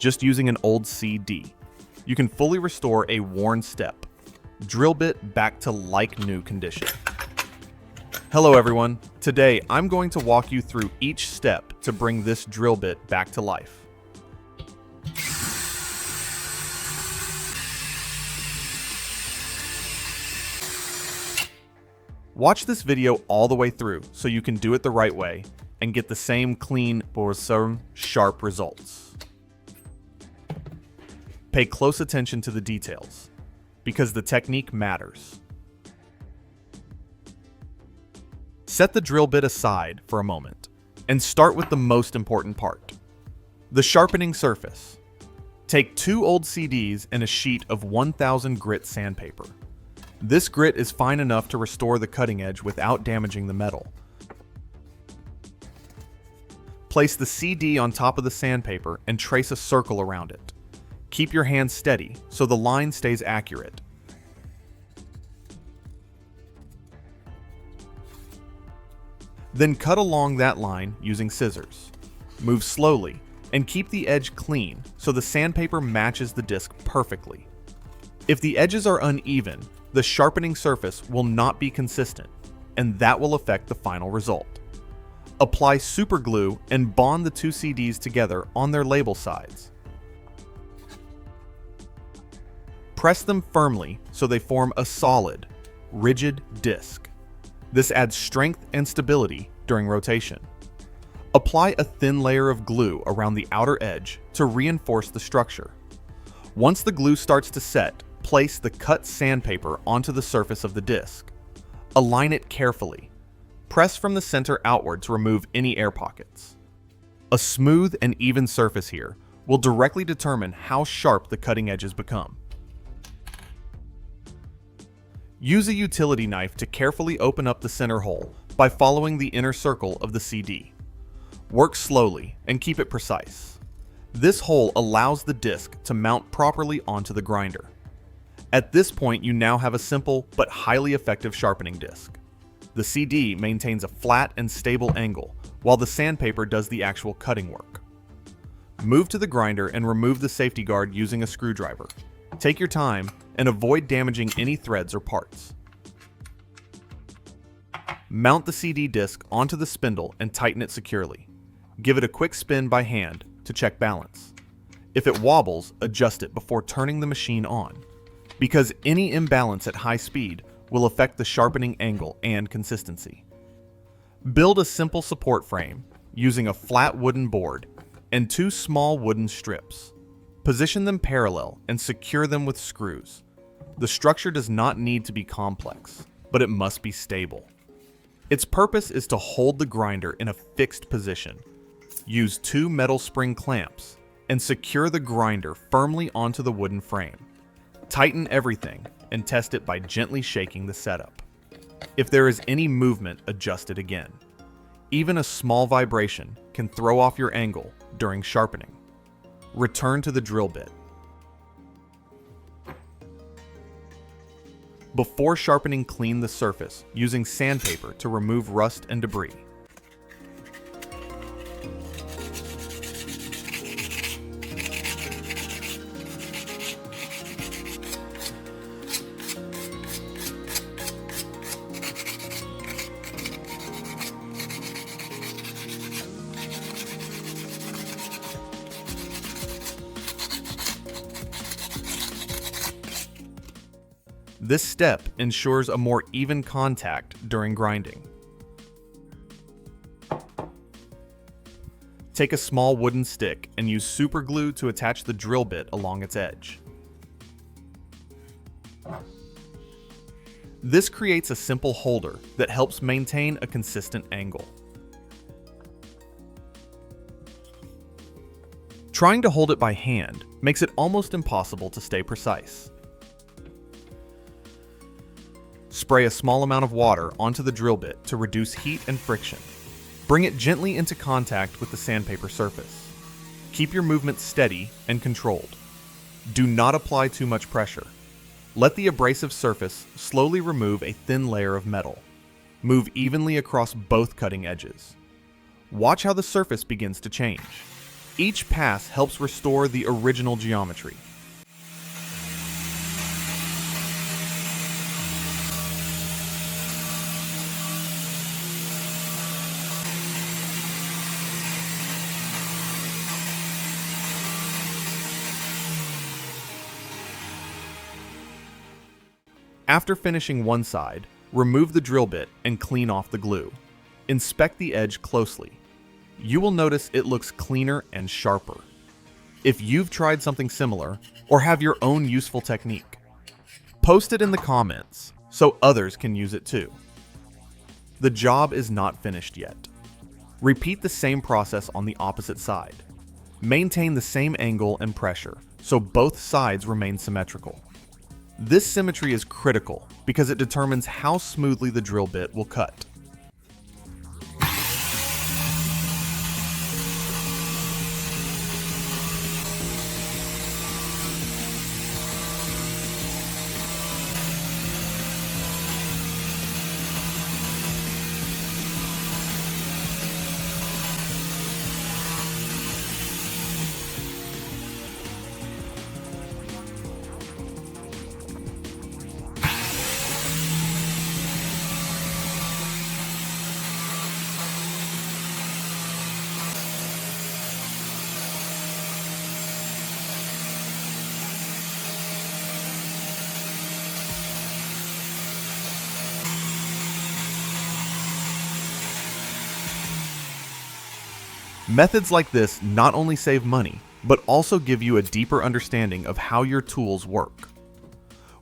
just using an old CD. You can fully restore a worn step. Drill bit back to like new condition. Hello everyone. Today I'm going to walk you through each step to bring this drill bit back to life. Watch this video all the way through so you can do it the right way and get the same clean, sharp results. Pay close attention to the details, because the technique matters. Set the drill bit aside for a moment and start with the most important part, the sharpening surface. Take 2 old CDs and a sheet of 1000 grit sandpaper. This grit is fine enough to restore the cutting edge without damaging the metal. Place the CD on top of the sandpaper and trace a circle around it. Keep your hand steady so the line stays accurate. Then cut along that line using scissors. Move slowly and keep the edge clean so the sandpaper matches the disc perfectly. If the edges are uneven, the sharpening surface will not be consistent, and that will affect the final result. Apply super glue and bond the 2 CDs together on their label sides. Press them firmly so they form a solid, rigid disc. This adds strength and stability during rotation. Apply a thin layer of glue around the outer edge to reinforce the structure. Once the glue starts to set, place the cut sandpaper onto the surface of the disc. Align it carefully. Press from the center outward to remove any air pockets. A smooth and even surface here will directly determine how sharp the cutting edges become. Use a utility knife to carefully open up the center hole by following the inner circle of the CD. Work slowly and keep it precise. This hole allows the disc to mount properly onto the grinder. At this point, you now have a simple but highly effective sharpening disc. The CD maintains a flat and stable angle, while the sandpaper does the actual cutting work. Move to the grinder and remove the safety guard using a screwdriver. Take your time and avoid damaging any threads or parts. Mount the CD disc onto the spindle and tighten it securely. Give it a quick spin by hand to check balance. If it wobbles, adjust it before turning the machine on, because any imbalance at high speed will affect the sharpening angle and consistency. Build a simple support frame using a flat wooden board and 2 small wooden strips. Position them parallel and secure them with screws. The structure does not need to be complex, but it must be stable. Its purpose is to hold the grinder in a fixed position. Use 2 metal spring clamps and secure the grinder firmly onto the wooden frame. Tighten everything and test it by gently shaking the setup. If there is any movement, adjust it again. Even a small vibration can throw off your angle during sharpening. Return to the drill bit. Before sharpening, clean the surface using sandpaper to remove rust and debris. This step ensures a more even contact during grinding. Take a small wooden stick and use super glue to attach the drill bit along its edge. This creates a simple holder that helps maintain a consistent angle. Trying to hold it by hand makes it almost impossible to stay precise. Spray a small amount of water onto the drill bit to reduce heat and friction. Bring it gently into contact with the sandpaper surface. Keep your movement steady and controlled. Do not apply too much pressure. Let the abrasive surface slowly remove a thin layer of metal. Move evenly across both cutting edges. Watch how the surface begins to change. Each pass helps restore the original geometry. After finishing one side, remove the drill bit and clean off the glue. Inspect the edge closely. You will notice it looks cleaner and sharper. If you've tried something similar or have your own useful technique, post it in the comments so others can use it too. The job is not finished yet. Repeat the same process on the opposite side. Maintain the same angle and pressure so both sides remain symmetrical. This symmetry is critical because it determines how smoothly the drill bit will cut. Methods like this not only save money, but also give you a deeper understanding of how your tools work.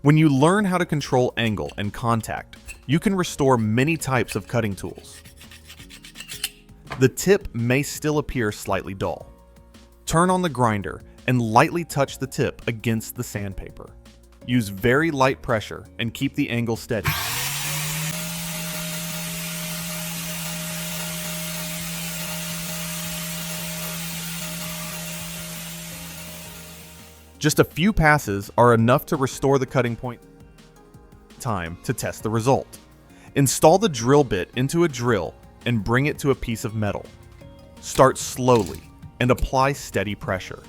When you learn how to control angle and contact, you can restore many types of cutting tools. The tip may still appear slightly dull. Turn on the grinder and lightly touch the tip against the sandpaper. Use very light pressure and keep the angle steady. Just a few passes are enough to restore the cutting point. Time to test the result. Install the drill bit into a drill and bring it to a piece of metal. Start slowly and apply steady pressure.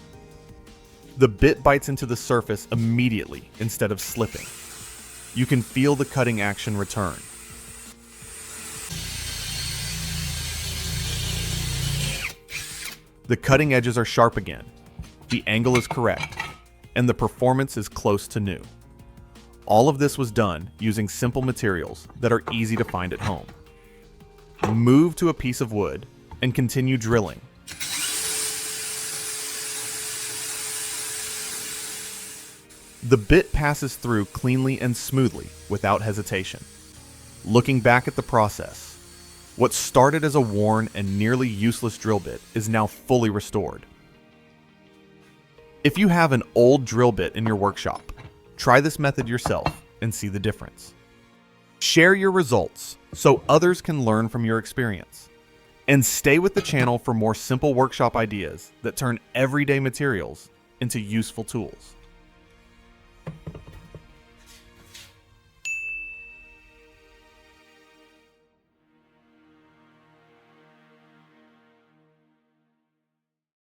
The bit bites into the surface immediately instead of slipping. You can feel the cutting action return. The cutting edges are sharp again, the angle is correct, and the performance is close to new. All of this was done using simple materials that are easy to find at home. Move to a piece of wood and continue drilling. The bit passes through cleanly and smoothly without hesitation. Looking back at the process, what started as a worn and nearly useless drill bit is now fully restored. If you have an old drill bit in your workshop, try this method yourself and see the difference. Share your results so others can learn from your experience. And stay with the channel for more simple workshop ideas that turn everyday materials into useful tools.